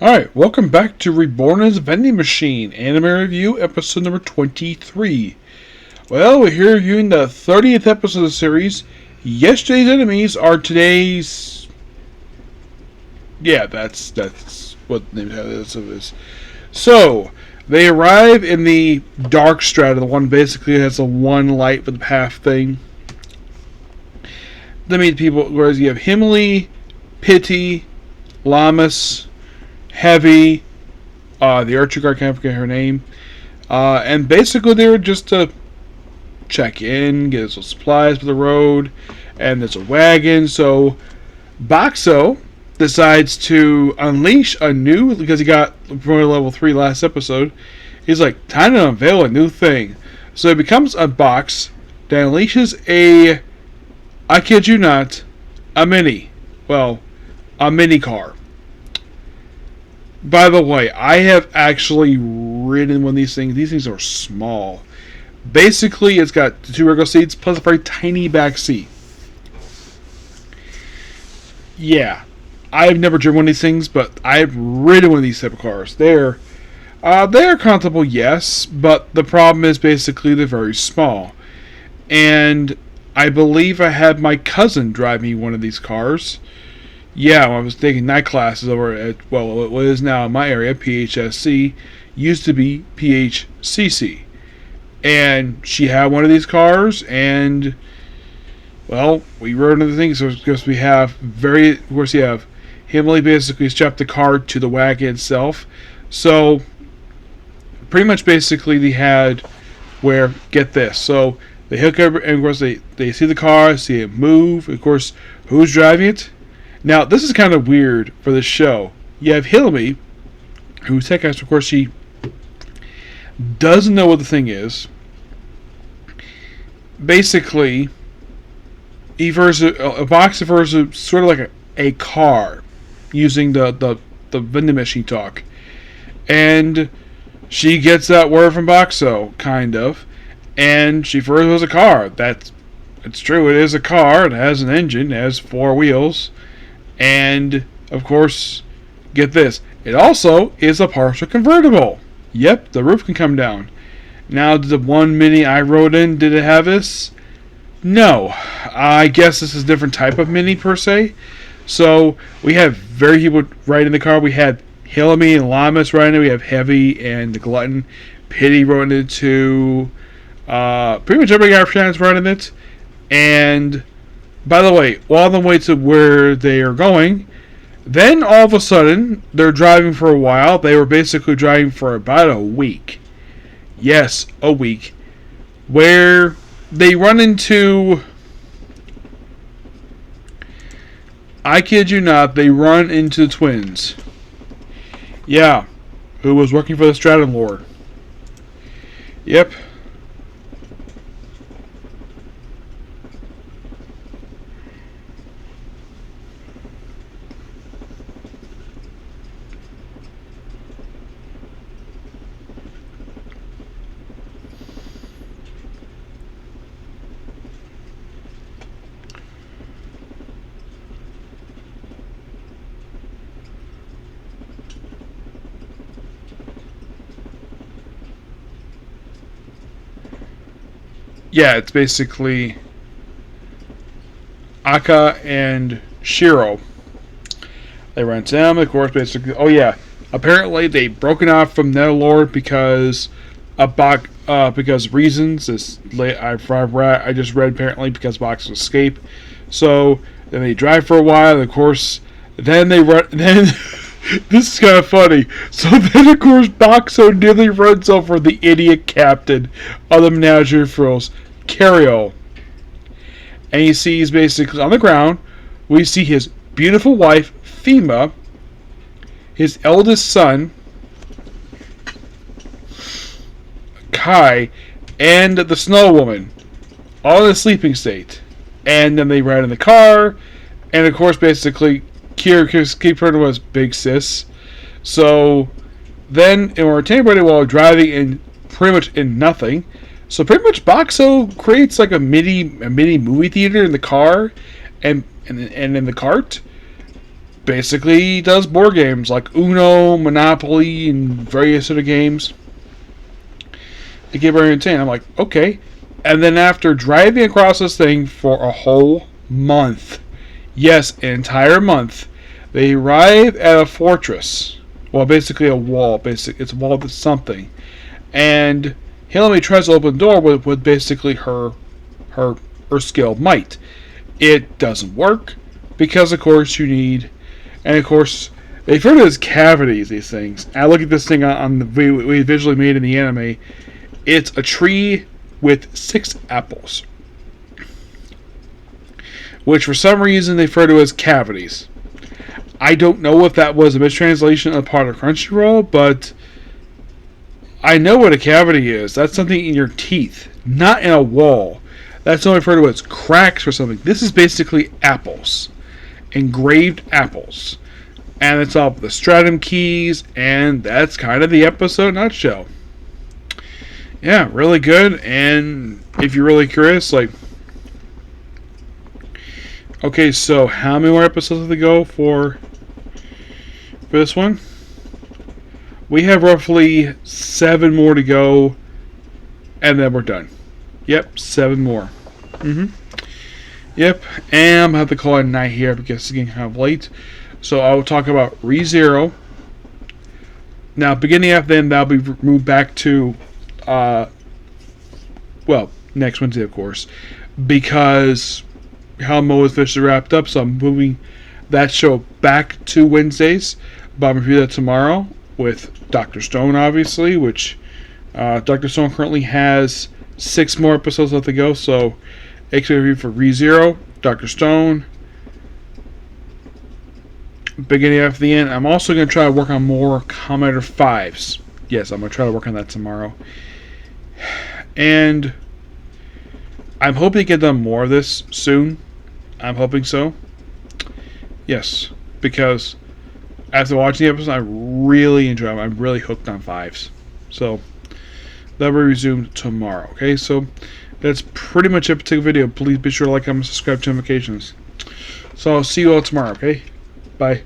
Alright, welcome back to Reborn as a Vending Machine, Anime Review, episode number 23. Well, we're here reviewing the 30th episode of the series. Yesterday's enemies are today's... Yeah, that's what the name of this is. So, they arrive in the dark strata, the one basically has a one light with the path thing. They meet people, whereas you have Himley, Pity, Lamas, Heavy, the archer guard, can't forget her name, and basically they're just to check in, get some supplies for the road, and there's a wagon. So Boxo decides to unleash a new, because he got promoted level 3 last episode. He's like, time to unveil a new thing. So it becomes a box that unleashes I kid you not, a mini car. By the way, I have actually ridden one of these things. These things are small. Basically, it's got the 2 regular seats plus a very tiny back seat. Yeah, I've never driven one of these things, but I've ridden one of these type of cars. They're comfortable, yes, but the problem is basically they're very small. And I believe I had my cousin drive me one of these cars. Yeah, when I was taking night classes over at, well, what is now in my area, PHSC, used to be PHCC. And she had one of these cars, and, well, we rode into the thing, so because we have of course you have Himley basically strapped the car to the wagon itself. So, pretty much basically they had where, get this, so they hook over, and of course they see the car, see it move, of course, who's driving it? Now, this is kind of weird for this show. You have Hilmy, who's tech expert. Of course, she doesn't know what the thing is. Basically, a box versus sort of like a car, using the vending machine talk. And she gets that word from Boxo, kind of. And she refers to it as a car. It's true, it is a car. It has an engine, it has 4 wheels. And, of course, get this, it also is a partial convertible. Yep, the roof can come down. Now, the one Mini I rode in, did it have this? No. I guess this is a different type of Mini, per se. So, we have very people riding in the car. We had Hilamy and Lamas riding it. We have Heavy and the Glutton. Pity riding it too. Pretty much everybody got chance riding it. And... by the way, while on the way to where they are going, then all of a sudden, they're driving for a while. They were basically driving for about a week. Yes, a week. Where they run into... I kid you not, they run into twins. Yeah, who was working for the Stratum Lord. Yep. Yeah, it's basically Aka and Shiro. They run into them, of course, basically. Oh yeah, apparently they broken off from Netherlord because because reasons. I just read apparently because Box escape. So then they drive for a while, and of course, then they run. Then this is kind of funny. So then, of course, Boxo nearly runs over the idiot captain of the Menagerie Frills, Cario. And you see he's basically on the ground. We see his beautiful wife, Fema, his eldest son, Kai, and the Snow Woman, all in a sleeping state. And then they ride in the car, and of course, basically, Kira was Big Sis. So then, in order to anybody while driving in pretty much in nothing. So pretty much Boxo creates like a mini movie theater in the car, and in the cart. basically does board games like Uno, Monopoly, and various other games. It get very insane. I'm like, okay. And then after driving across this thing for a whole month, yes, an entire month, they arrive at a fortress. Well, basically a wall. It's a wall with something. And Hillary tries to open the door with basically her skill might. It doesn't work because, of course, you need, and of course, they refer to it as cavities. These things. I look at this thing on the we visually made in the anime. It's a tree with 6 apples, which for some reason they refer to as cavities. I don't know if that was a mistranslation on the part of Crunchyroll, but I know what a cavity is. That's something in your teeth, not in a wall. That's only referred to as cracks or something. This is basically apples, engraved apples, and it's all the stratum keys, and that's kind of the episode in a nutshell. Yeah, really good. And if you're really curious, like, okay, so how many more episodes have to go for this one? We have roughly 7 more to go, and then we're done. Yep, 7 more. Yep, and I'm going to have to call it a night here because it's getting kind of late. So I will talk about ReZero. Now, beginning after then, that'll be moved back to, next Wednesday, of course, because Helmo is officially wrapped up, so I'm moving that show back to Wednesdays. But I'm going to review that tomorrow with Dr. Stone, obviously, which Dr. Stone currently has 6 more episodes left to go, so extra review for ReZero, Dr. Stone, beginning after the end. I'm also going to try to work on more Commodore 5s. Yes, I'm going to try to work on that tomorrow. And I'm hoping to get done more of this soon. I'm hoping so. Yes, because after watching the episode, I really enjoy them. I'm really hooked on 5s. So, that will resume tomorrow. Okay, so that's pretty much it for today's video. Please be sure to like, comment, subscribe to notifications. So I'll see you all tomorrow. Okay, bye.